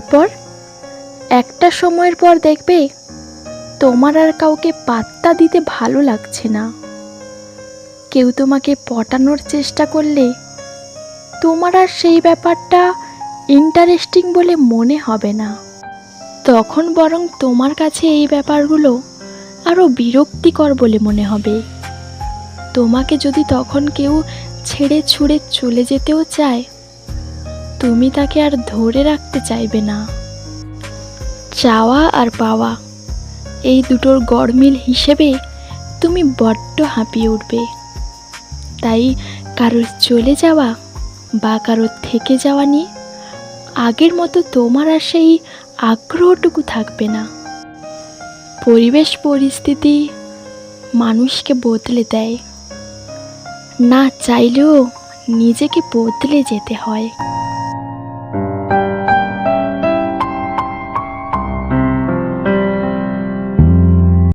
তারপর একটা সময়ের পর দেখবে তোমার আর কাউকে পাত্তা দিতে ভালো লাগছে না। কেউ তোমাকে পটানোর চেষ্টা করলে তোমার আর সেই ব্যাপারটা ইন্টারেস্টিং বলে মনে হবে না। তখন বরং তোমার কাছে এই ব্যাপারগুলো আরও বিরক্তিকর বলে মনে হবে। তোমাকে যদি তখন কেউ ছেড়ে ছুঁড়ে চলে যেতেও চায়, তুমি তাকে আর ধরে রাখতে চাইবে না। চাওয়া আর পাওয়া এই দুটোর গড়মিল হিসেবে তুমি বড্ড হাঁপিয়ে উঠবে। তাই কারোর চলে যাওয়া বা কারোর থেকে যাওয়া নিয়ে আগের মতো তোমার আর সেই আগ্রহটুকু থাকবে না। পরিবেশ পরিস্থিতি মানুষকে বদলে দেয়, না চাইলেও নিজেকে বদলে যেতে হয়।